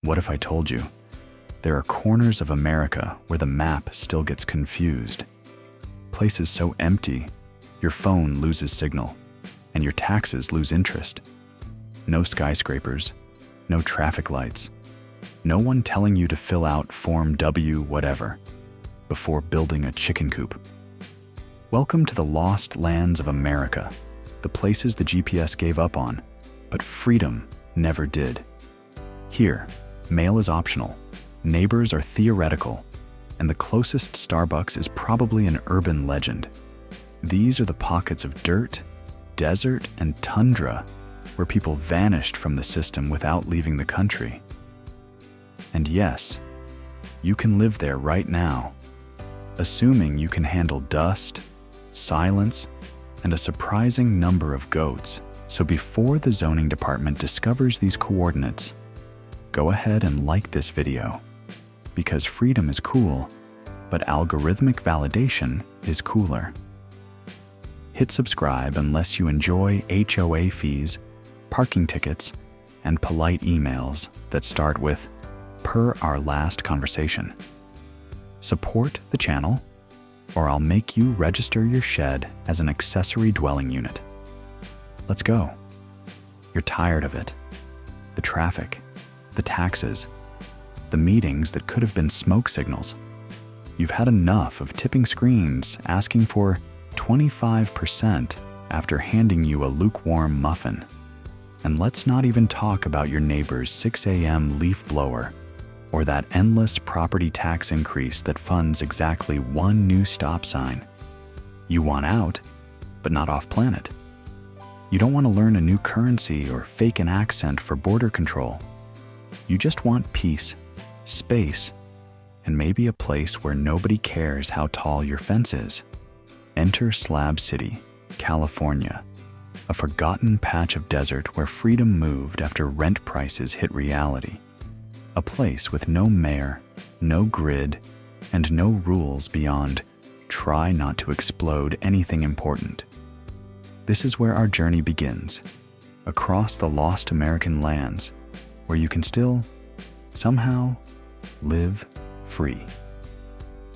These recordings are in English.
What if I told you there are corners of America where the map still gets confused? Places so empty, your phone loses signal, and your taxes lose interest. No skyscrapers, no traffic lights, no one telling you to fill out Form W whatever before building a chicken coop. Welcome to the lost lands of America, the places the GPS gave up on, but freedom never did. Here, mail is optional, neighbors are theoretical, and the closest Starbucks is probably an urban legend. These are the pockets of dirt, desert, and tundra where people vanished from the system without leaving the country. And yes, you can live there right now, assuming you can handle dust, silence, and a surprising number of goats. So before the zoning department discovers these coordinates, go ahead and like this video, because freedom is cool, but algorithmic validation is cooler. Hit subscribe unless you enjoy HOA fees, parking tickets, and polite emails that start with, "Per our last conversation." Support the channel, or I'll make you register your shed as an accessory dwelling unit. Let's go. You're tired of it. The traffic, the taxes, the meetings that could have been smoke signals. You've had enough of tipping screens asking for 25% after handing you a lukewarm muffin. And let's not even talk about your neighbor's 6 a.m. leaf blower or that endless property tax increase that funds exactly one new stop sign. You want out, but not off planet. You don't want to learn a new currency or fake an accent for border control. You just want peace, space, and maybe a place where nobody cares how tall your fence is. Enter Slab City, California, a forgotten patch of desert where freedom moved after rent prices hit reality. A place with no mayor, no grid, and no rules beyond try not to explode anything important. This is where our journey begins, across the lost American lands, where you can still, somehow, live free.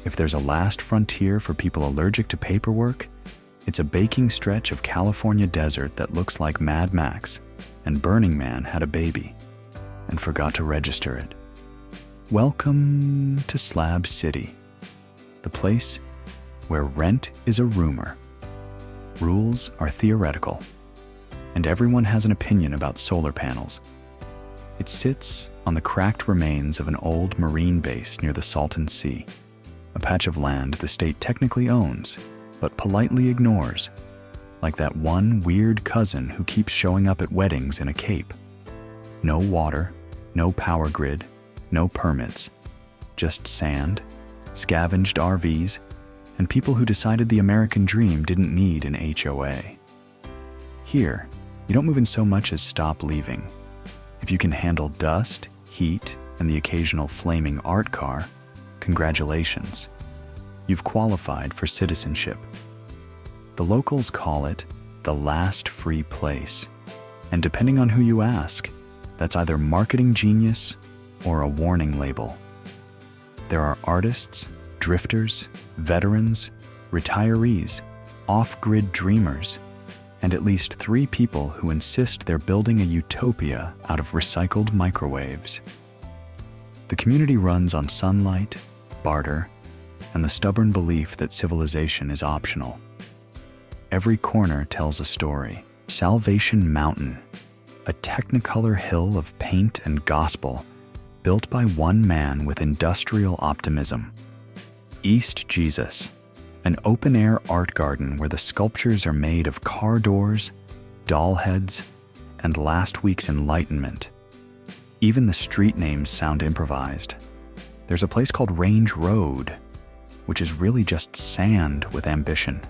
If there's a last frontier for people allergic to paperwork, it's a baking stretch of California desert that looks like Mad Max, and Burning Man had a baby and forgot to register it. Welcome to Slab City, the place where rent is a rumor, rules are theoretical, and everyone has an opinion about solar panels. It sits on the cracked remains of an old marine base near the Salton Sea, a patch of land the state technically owns, but politely ignores, like that one weird cousin who keeps showing up at weddings in a cape. No water, no power grid, no permits, just sand, scavenged RVs, and people who decided the American dream didn't need an HOA. Here, you don't move in so much as stop leaving. If you can handle dust, heat, and the occasional flaming art car, congratulations. You've qualified for citizenship. The locals call it the last free place, and depending on who you ask, that's either marketing genius or a warning label. There are artists, drifters, veterans, retirees, off-grid dreamers, and at least 3 people who insist they're building a utopia out of recycled microwaves. The community runs on sunlight, barter, and the stubborn belief that civilization is optional. Every corner tells a story. Salvation Mountain, a technicolor hill of paint and gospel, built by one man with industrial optimism. East Jesus, an open-air art garden where the sculptures are made of car doors, doll heads, and last week's enlightenment. Even the street names sound improvised. There's a place called Range Road, which is really just sand with ambition.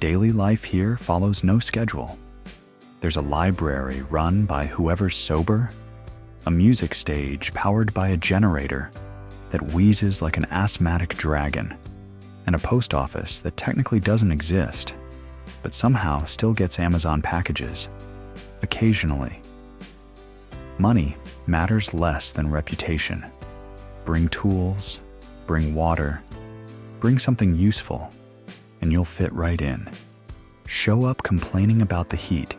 Daily life here follows no schedule. There's a library run by whoever's sober, a music stage powered by a generator that wheezes like an asthmatic dragon, and a post office that technically doesn't exist, but somehow still gets Amazon packages, occasionally. Money matters less than reputation. Bring tools, bring water, bring something useful, and you'll fit right in. Show up complaining about the heat,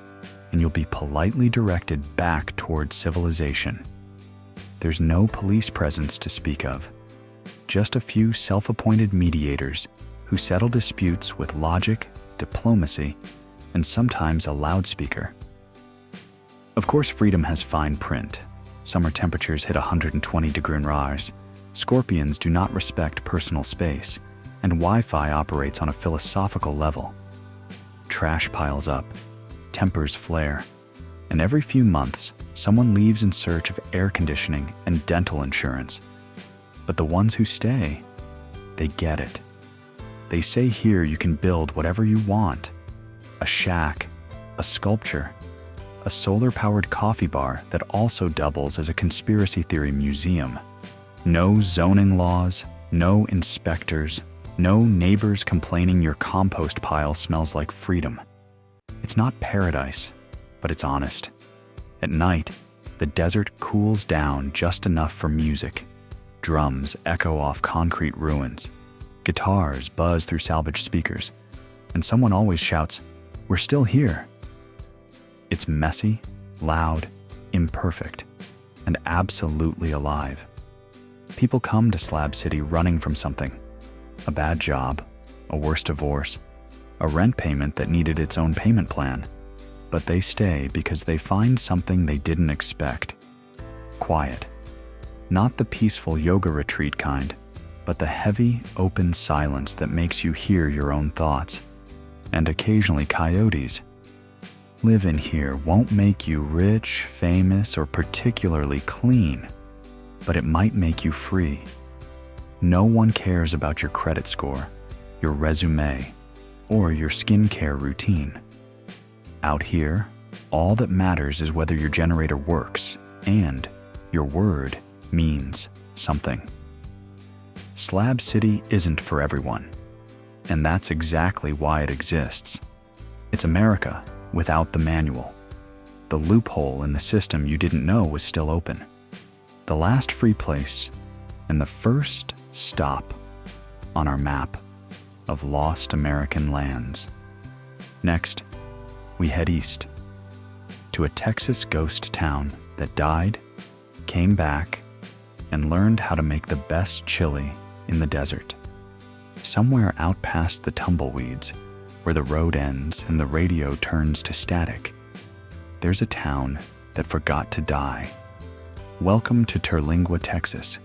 and you'll be politely directed back towards civilization. There's no police presence to speak of, just a few self-appointed mediators who settle disputes with logic, diplomacy, and sometimes a loudspeaker. Of course, freedom has fine print. Summer temperatures hit 120 degrees. Scorpions do not respect personal space, and Wi-Fi operates on a philosophical level. Trash piles up, tempers flare, and every few months, someone leaves in search of air conditioning and dental insurance. But the ones who stay, they get it. They say here you can build whatever you want. A shack, a sculpture, a solar-powered coffee bar that also doubles as a conspiracy theory museum. No zoning laws, no inspectors, no neighbors complaining your compost pile smells like freedom. It's not paradise, but it's honest. At night, the desert cools down just enough for music. Drums echo off concrete ruins. Guitars buzz through salvaged speakers. And someone always shouts, "We're still here." It's messy, loud, imperfect, and absolutely alive. People come to Slab City running from something. A bad job, a worse divorce, a rent payment that needed its own payment plan. But they stay because they find something they didn't expect. Quiet. Not the peaceful yoga retreat kind, but the heavy, open silence that makes you hear your own thoughts. And occasionally coyotes. Living here won't make you rich, famous, or particularly clean, but it might make you free. No one cares about your credit score, your resume, or your skincare routine. Out here, all that matters is whether your generator works and your word means something. Slab City isn't for everyone, and that's exactly why it exists. It's America without the manual. The loophole in the system you didn't know was still open. The last free place and the first stop on our map of lost American lands. Next, we head east to a Texas ghost town that died, came back, and learned how to make the best chili in the desert. Somewhere out past the tumbleweeds, where the road ends and the radio turns to static, there's a town that forgot to die. Welcome to Terlingua, Texas,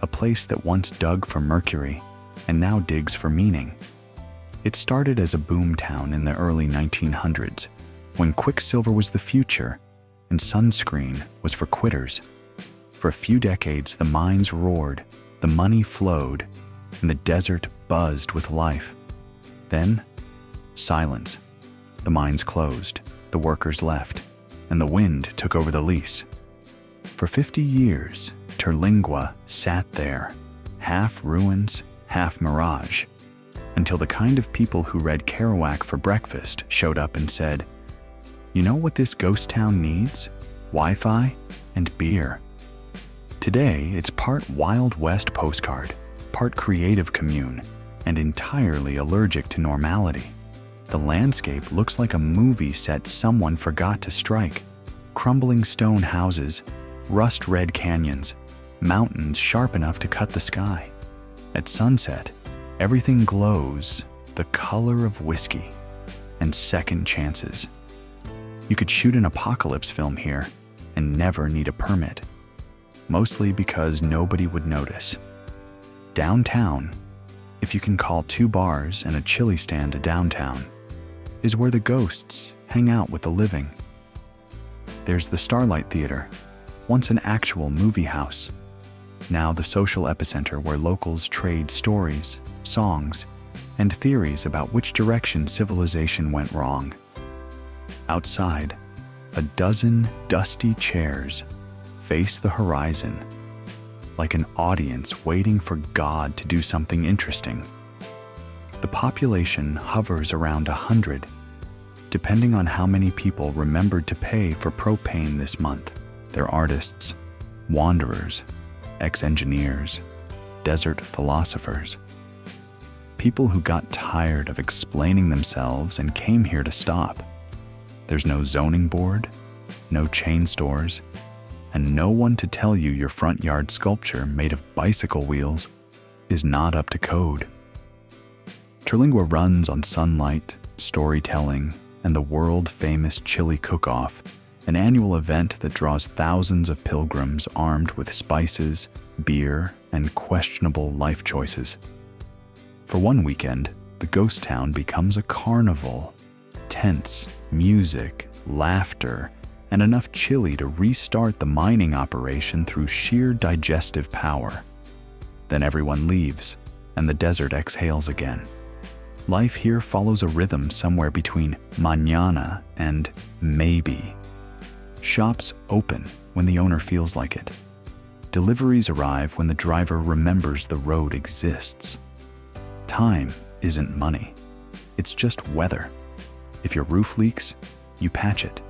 a place that once dug for mercury and now digs for meaning. It started as a boom town in the early 1900s, when quicksilver was the future and sunscreen was for quitters. For a few decades, the mines roared, the money flowed, and the desert buzzed with life. Then, silence. The mines closed, the workers left, and the wind took over the lease. For 50 years, Terlingua sat there, half ruins, half mirage, until the kind of people who read Kerouac for breakfast showed up and said, "You know what this ghost town needs? Wi-Fi and beer." Today, it's part Wild West postcard, part creative commune, and entirely allergic to normality. The landscape looks like a movie set someone forgot to strike. Crumbling stone houses, rust-red canyons, mountains sharp enough to cut the sky. At sunset, everything glows the color of whiskey and second chances. You could shoot an apocalypse film here and never need a permit, mostly because nobody would notice. Downtown, if you can call 2 bars and a chili stand a downtown, is where the ghosts hang out with the living. There's the Starlight Theater, once an actual movie house, now the social epicenter where locals trade stories, songs, and theories about which direction civilization went wrong. Outside, a dozen dusty chairs face the horizon, like an audience waiting for God to do something interesting. The population hovers around 100, depending on how many people remembered to pay for propane this month. They're artists, wanderers, ex-engineers, desert philosophers. People who got tired of explaining themselves and came here to stop. There's no zoning board, no chain stores, and no one to tell you your front yard sculpture made of bicycle wheels is not up to code. Terlingua runs on sunlight, storytelling, and the world-famous chili cook-off, an annual event that draws thousands of pilgrims armed with spices, beer, and questionable life choices. For one weekend, the ghost town becomes a carnival. Tents, music, laughter, and enough chili to restart the mining operation through sheer digestive power. Then everyone leaves, and the desert exhales again. Life here follows a rhythm somewhere between mañana and maybe. Shops open when the owner feels like it. Deliveries arrive when the driver remembers the road exists. Time isn't money. It's just weather. If your roof leaks, you patch it.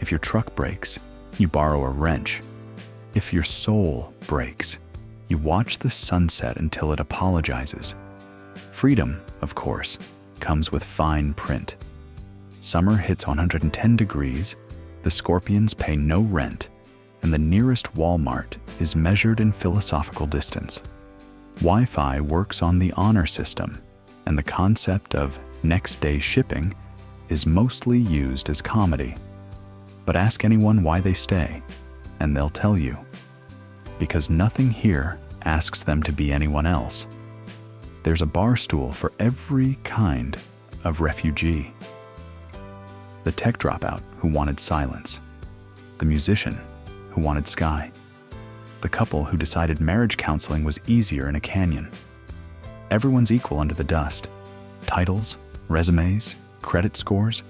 If your truck breaks, you borrow a wrench. If your soul breaks, you watch the sunset until it apologizes. Freedom, of course, comes with fine print. Summer hits 110 degrees, the scorpions pay no rent, and the nearest Walmart is measured in philosophical distance. Wi-Fi works on the honor system, and the concept of next-day shipping is mostly used as comedy. But ask anyone why they stay, and they'll tell you. Because nothing here asks them to be anyone else. There's a bar stool for every kind of refugee. The tech dropout who wanted silence. The musician who wanted sky. The couple who decided marriage counseling was easier in a canyon. Everyone's equal under the dust. Titles, resumes, credit scores,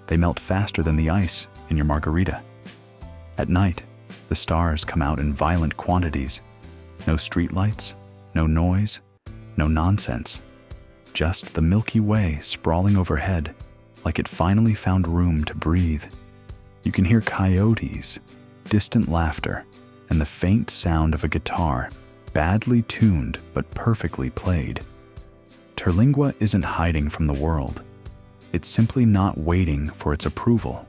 they melt faster than the ice in your margarita. At night, the stars come out in violent quantities. No streetlights, no noise, no nonsense. Just the Milky Way sprawling overhead, like it finally found room to breathe. You can hear coyotes, distant laughter, and the faint sound of a guitar, badly tuned but perfectly played. Terlingua isn't hiding from the world. It's simply not waiting for its approval.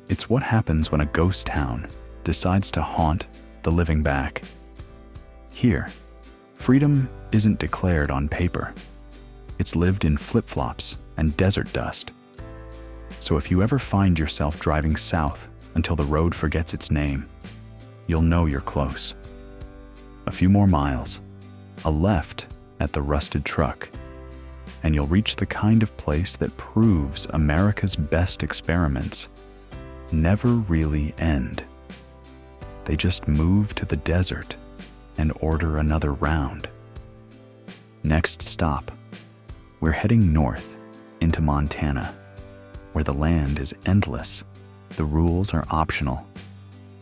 It's what happens when a ghost town decides to haunt the living back. Here, freedom isn't declared on paper. It's lived in flip-flops and desert dust. So if you ever find yourself driving south until the road forgets its name, you'll know you're close. A few more miles, a left at the rusted truck, and you'll reach the kind of place that proves America's best experiments never really end. They just move to the desert and order another round. Next stop, we're heading north into Montana, where the land is endless, the rules are optional,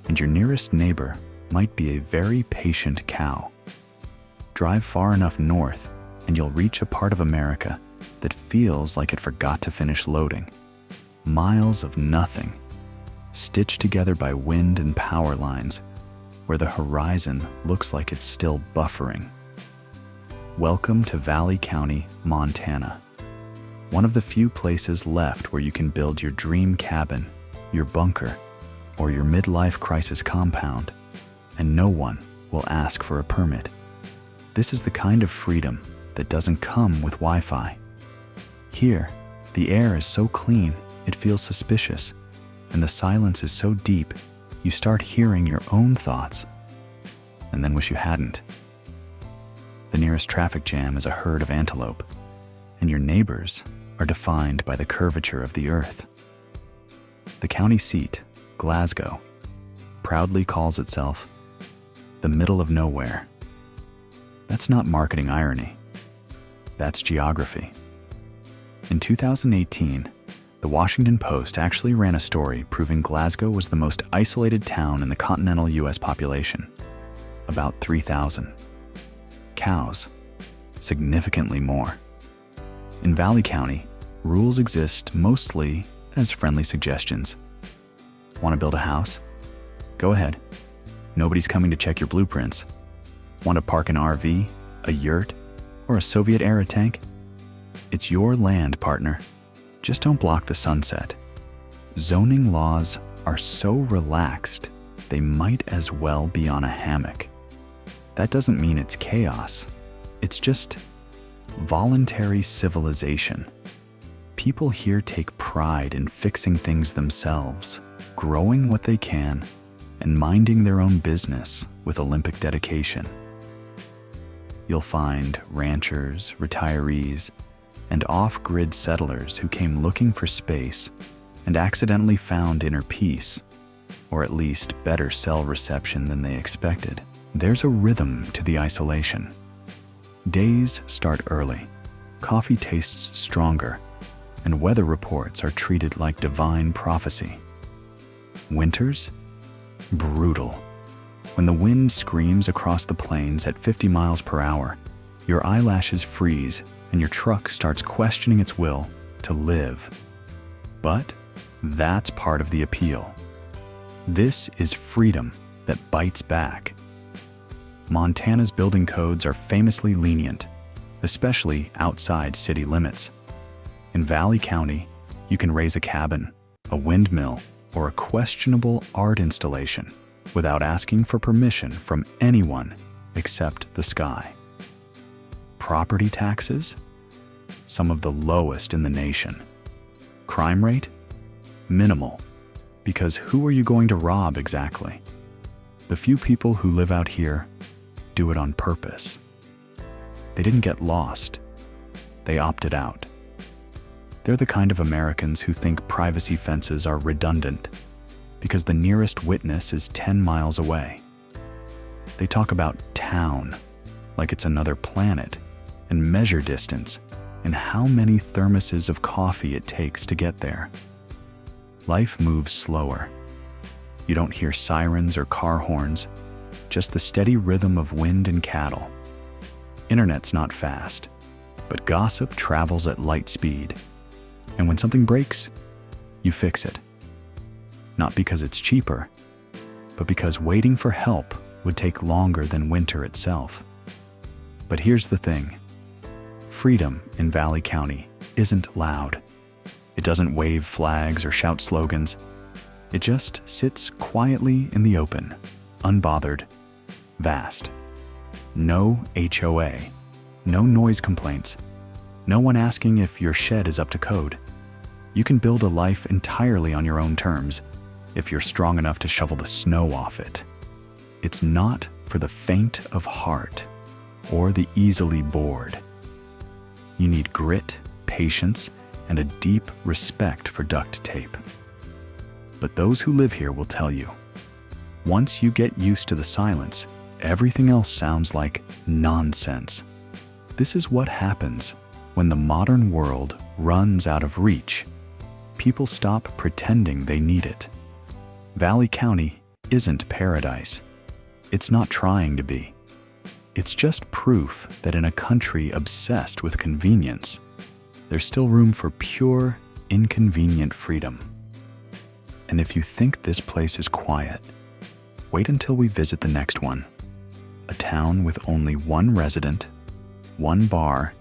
and your nearest neighbor might be a very patient cow. Drive far enough north and you'll reach a part of America that feels like it forgot to finish loading. Miles of nothing, stitched together by wind and power lines, where the horizon looks like it's still buffering. Welcome to Valley County, Montana. One of the few places left where you can build your dream cabin, your bunker, or your midlife crisis compound, and no one will ask for a permit. This is the kind of freedom that doesn't come with Wi-Fi. Here, the air is so clean, it feels suspicious, and the silence is so deep, you start hearing your own thoughts, and then wish you hadn't. The nearest traffic jam is a herd of antelope, and your neighbors are defined by the curvature of the earth. The county seat, Glasgow, proudly calls itself the middle of nowhere. That's not marketing irony. That's geography. In 2018, the Washington Post actually ran a story proving Glasgow was the most isolated town in the continental US population, about 3,000. Cows, significantly more. In Valley County, rules exist mostly as friendly suggestions. Want to build a house? Go ahead. Nobody's coming to check your blueprints. Want to park an RV, a yurt, or a Soviet-era tank? It's your land, partner. Just don't block the sunset. Zoning laws are so relaxed, they might as well be on a hammock. That doesn't mean it's chaos. It's just voluntary civilization. People here take pride in fixing things themselves, growing what they can, and minding their own business with Olympic dedication. You'll find ranchers, retirees, and off-grid settlers who came looking for space and accidentally found inner peace, or at least better cell reception than they expected. There's a rhythm to the isolation. Days start early, coffee tastes stronger, and weather reports are treated like divine prophecy. Winters? Brutal. When the wind screams across the plains at 50 miles per hour, your eyelashes freeze and your truck starts questioning its will to live. But that's part of the appeal. This is freedom that bites back. Montana's building codes are famously lenient, especially outside city limits. In Valley County, you can raise a cabin, a windmill, or a questionable art installation without asking for permission from anyone except the sky. Property taxes? Some of the lowest in the nation. Crime rate? Minimal. Because who are you going to rob exactly? The few people who live out here do it on purpose. They didn't get lost. They opted out. They're the kind of Americans who think privacy fences are redundant because the nearest witness is 10 miles away. They talk about town like it's another planet and measure distance and how many thermoses of coffee it takes to get there. Life moves slower. You don't hear sirens or car horns, just the steady rhythm of wind and cattle. Internet's not fast, but gossip travels at light speed. And when something breaks, you fix it. Not because it's cheaper, but because waiting for help would take longer than winter itself. But here's the thing. Freedom in Valley County isn't loud. It doesn't wave flags or shout slogans. It just sits quietly in the open, unbothered, vast. No HOA, no noise complaints, no one asking if your shed is up to code. You can build a life entirely on your own terms if you're strong enough to shovel the snow off it. It's not for the faint of heart or the easily bored. You need grit, patience, and a deep respect for duct tape. But those who live here will tell you, once you get used to the silence, everything else sounds like nonsense. This is what happens when the modern world runs out of reach. People stop pretending they need it. Valley County isn't paradise. It's not trying to be. It's just proof that in a country obsessed with convenience, there's still room for pure, inconvenient freedom. And if you think this place is quiet, wait until we visit the next one. A town with only one resident, one bar,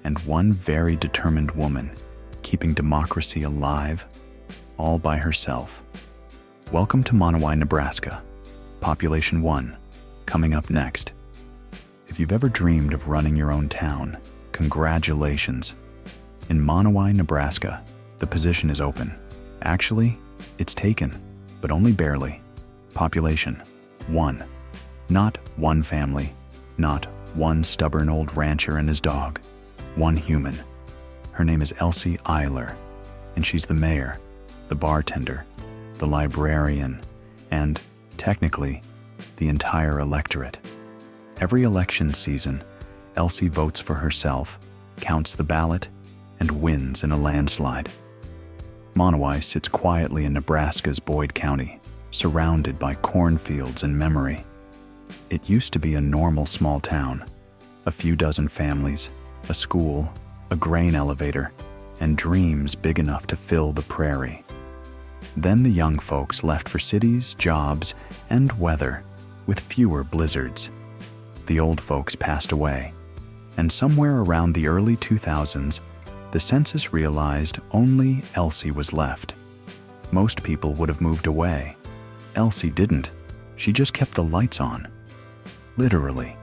and one very determined woman keeping democracy alive, all by herself. Welcome to Monowi, Nebraska. Population 1, coming up next. If you've ever dreamed of running your own town, congratulations. In Monowi, Nebraska, the position is open. Actually, it's taken, but only barely. Population 1. Not one family, not one stubborn old rancher and his dog. One human. Her name is Elsie Eiler, and she's the mayor, the bartender, the librarian, and, technically, the entire electorate. Every election season, Elsie votes for herself, counts the ballot, and wins in a landslide. Monowi sits quietly in Nebraska's Boyd County, surrounded by cornfields and memory. It used to be a normal small town, a few dozen families, a school, a grain elevator, and dreams big enough to fill the prairie. Then the young folks left for cities, jobs, and weather with fewer blizzards. The old folks passed away, and somewhere around the early 2000s, the census realized only Elsie was left. Most people would have moved away. Elsie didn't. She just kept the lights on. Literally.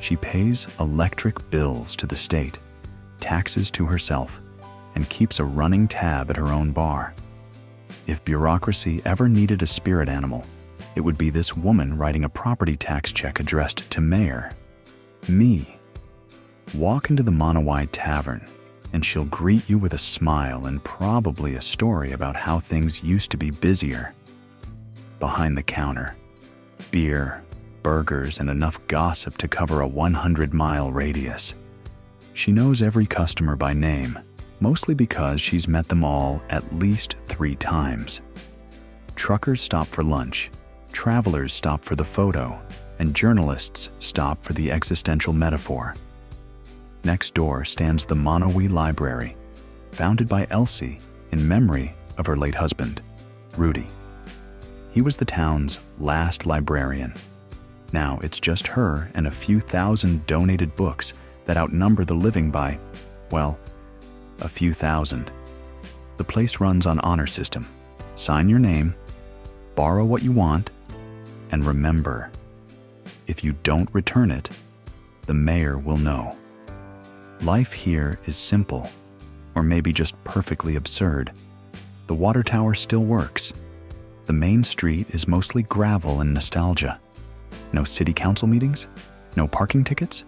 She pays electric bills to the state, taxes to herself, and keeps a running tab at her own bar. If bureaucracy ever needed a spirit animal, it would be this woman writing a property tax check addressed to Mayor. Me. Walk into the Monowi Tavern, and she'll greet you with a smile and probably a story about how things used to be busier. Behind the counter, beer, burgers, and enough gossip to cover a 100-mile radius. She knows every customer by name, mostly because she's met them all at least 3 times. Truckers stop for lunch, travelers stop for the photo, and journalists stop for the existential metaphor. Next door stands the Monowi Library, founded by Elsie in memory of her late husband, Rudy. He was the town's last librarian. Now it's just her and a few thousand donated books that outnumber the living by, well, a few thousand. The place runs on honor system. Sign your name, borrow what you want, and remember, if you don't return it, the mayor will know. Life here is simple, or maybe just perfectly absurd. The water tower still works. The main street is mostly gravel and nostalgia. No city council meetings, no parking tickets,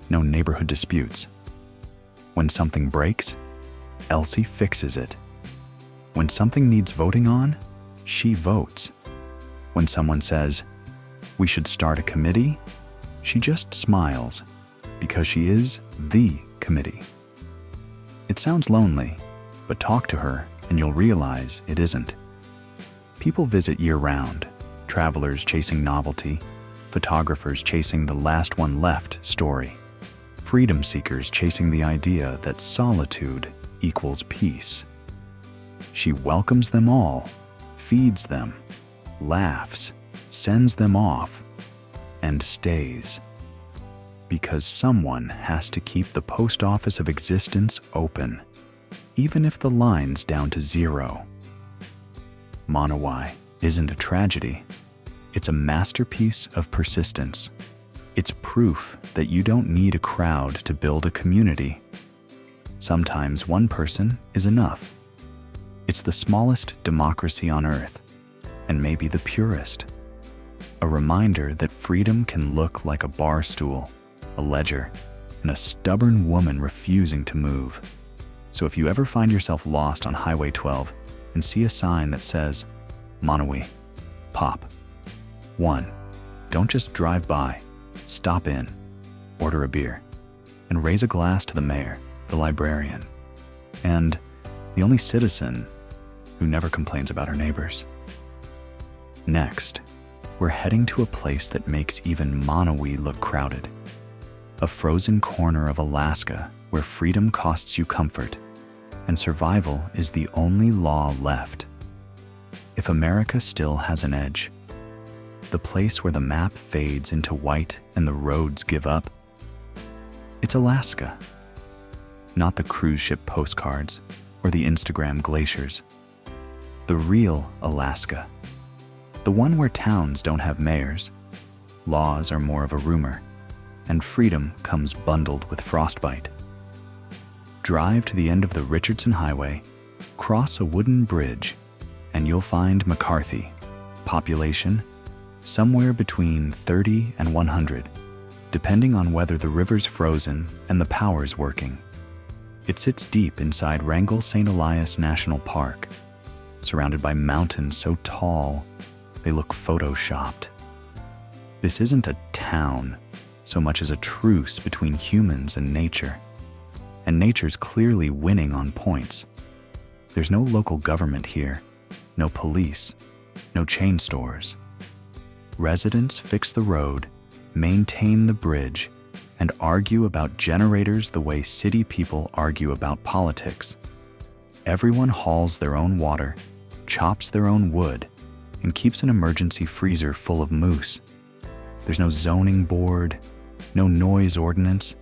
no neighborhood disputes. When something breaks, Elsie fixes it. When something needs voting on, she votes. When someone says, "We should start a committee," she just smiles, because she is the committee. It sounds lonely, but talk to her and you'll realize it isn't. People visit year-round, travelers chasing novelty, photographers chasing the last one left story, freedom seekers chasing the idea that solitude equals peace. She welcomes them all, feeds them, laughs, sends them off, and stays. Because someone has to keep the post office of existence open, even if the line's down to 0. Monowi isn't a tragedy. It's a masterpiece of persistence. It's proof that you don't need a crowd to build a community. Sometimes one person is enough. It's the smallest democracy on earth, and maybe the purest. A reminder that freedom can look like a bar stool, a ledger, and a stubborn woman refusing to move. So if you ever find yourself lost on Highway 12 and see a sign that says, Monowi, pop. 1. Don't just drive by. Stop in, order a beer, and raise a glass to the mayor, the librarian, and the only citizen who never complains about her neighbors. Next, we're heading to a place that makes even Monowi look crowded. A frozen corner of Alaska where freedom costs you comfort, and survival is the only law left. If America still has an edge, the place where the map fades into white and the roads give up, it's Alaska. Not the cruise ship postcards or the Instagram glaciers. The real Alaska. The one where towns don't have mayors, laws are more of a rumor, and freedom comes bundled with frostbite. Drive to the end of the Richardson Highway, cross a wooden bridge, and you'll find McCarthy, population somewhere between 30 and 100, depending on whether the river's frozen and the power's working. It sits deep inside Wrangell St. Elias National Park, surrounded by mountains so tall they look photoshopped. This isn't a town so much as a truce between humans and nature, and nature's clearly winning on points. There's no local government here, no police, no chain stores. Residents fix the road, maintain the bridge, and argue about generators the way city people argue about politics. Everyone hauls their own water, chops their own wood, and keeps an emergency freezer full of moose. There's no zoning board, no noise ordinance,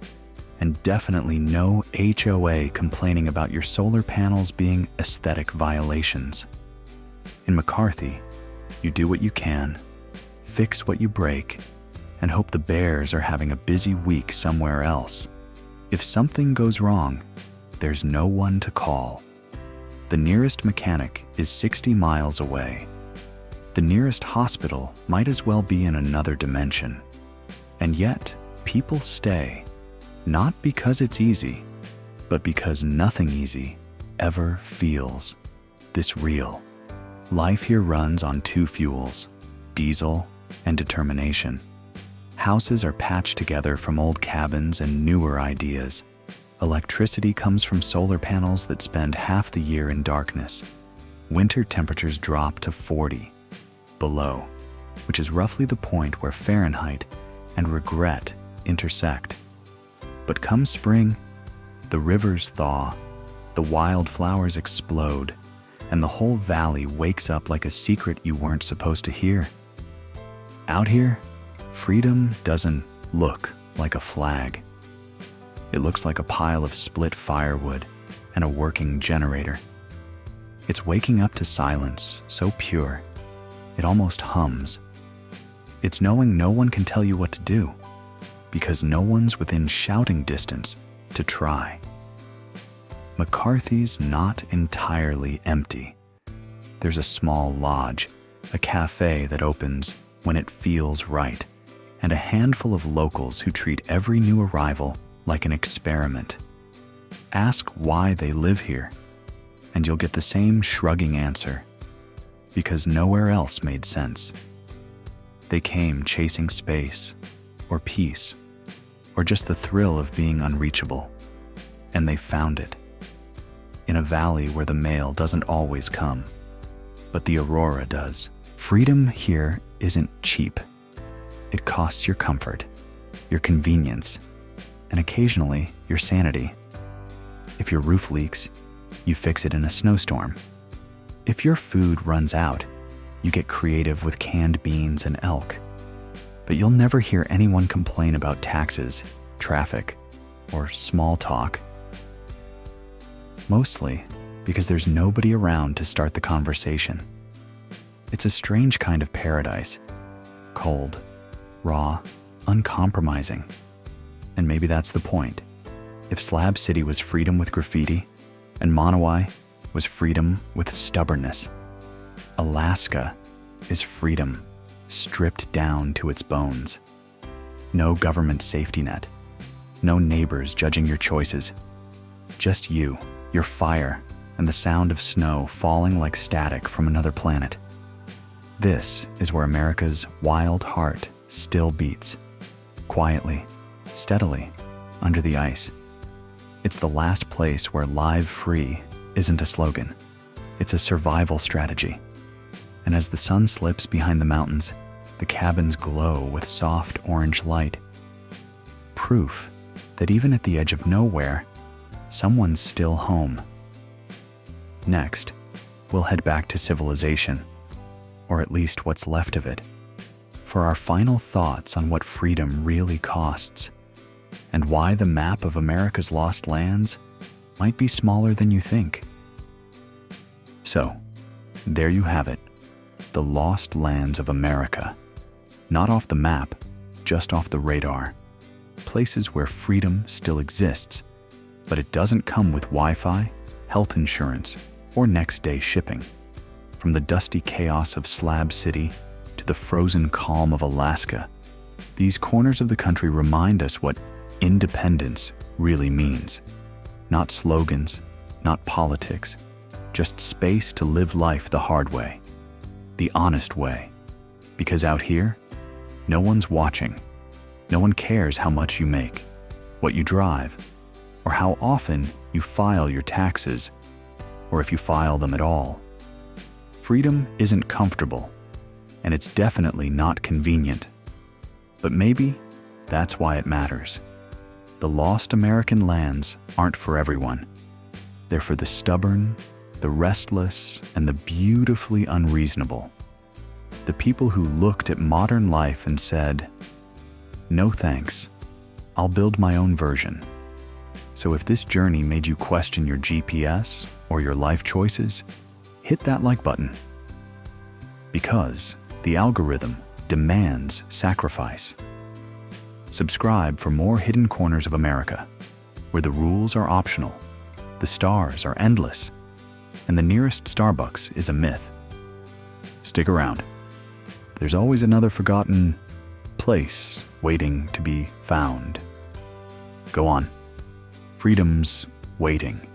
and definitely no HOA complaining about your solar panels being aesthetic violations. In McCarthy, you do what you can, fix what you break, and hope the bears are having a busy week somewhere else. If something goes wrong, there's no one to call. The nearest mechanic is 60 miles away. The nearest hospital might as well be in another dimension. And yet, people stay, not because it's easy, but because nothing easy ever feels this real. Life here runs on two fuels, diesel and determination. Houses are patched together from old cabins and newer ideas. Electricity comes from solar panels that spend half the year in darkness. Winter temperatures drop to 40 below, which is roughly the point where Fahrenheit and regret intersect. But come spring, the rivers thaw, the wildflowers explode, and the whole valley wakes up like a secret you weren't supposed to hear. Out here, freedom doesn't look like a flag. It looks like a pile of split firewood and a working generator. It's waking up to silence so pure, it almost hums. It's knowing no one can tell you what to do, because no one's within shouting distance to try. McCarthy's not entirely empty. There's a small lodge, a cafe that opens when it feels right, and a handful of locals who treat every new arrival like an experiment. Ask why they live here, and you'll get the same shrugging answer, because nowhere else made sense. They came chasing space, or peace, or just the thrill of being unreachable, and they found it. In a valley where the mail doesn't always come, but the aurora does. Freedom here isn't cheap. It costs your comfort, your convenience, and occasionally your sanity. If your roof leaks, you fix it in a snowstorm. If your food runs out, you get creative with canned beans and elk. But you'll never hear anyone complain about taxes, traffic, or small talk. Mostly because there's nobody around to start the conversation. It's a strange kind of paradise. Cold, raw, uncompromising. And maybe that's the point. If Slab City was freedom with graffiti, and Monowi was freedom with stubbornness, Alaska is freedom stripped down to its bones. No government safety net. No neighbors judging your choices. Just you, your fire, and the sound of snow falling like static from another planet. This is where America's wild heart still beats, quietly, steadily, under the ice. It's the last place where live free isn't a slogan. It's a survival strategy. And as the sun slips behind the mountains, the cabins glow with soft orange light. Proof that even at the edge of nowhere, someone's still home. Next, we'll head back to civilization, or at least what's left of it, for our final thoughts on what freedom really costs, and why the map of America's lost lands might be smaller than you think. So, there you have it, the lost lands of America. Not off the map, just off the radar. Places where freedom still exists, but it doesn't come with Wi-Fi, health insurance, or next-day shipping. From the dusty chaos of Slab City to the frozen calm of Alaska, these corners of the country remind us what independence really means. Not slogans, not politics, just space to live life the hard way, the honest way. Because out here, no one's watching. No one cares how much you make, what you drive, or how often you file your taxes, or if you file them at all. Freedom isn't comfortable, and it's definitely not convenient. But maybe that's why it matters. The lost American lands aren't for everyone. They're for the stubborn, the restless, and the beautifully unreasonable. the people who looked at modern life and said, "No thanks, I'll build my own version." So if this journey made you question your GPS or your life choices, hit that like button. Because the algorithm demands sacrifice. Subscribe for more hidden corners of America, where the rules are optional, the stars are endless, and the nearest Starbucks is a myth. Stick around. There's always another forgotten place waiting to be found. Go on. Freedom's waiting.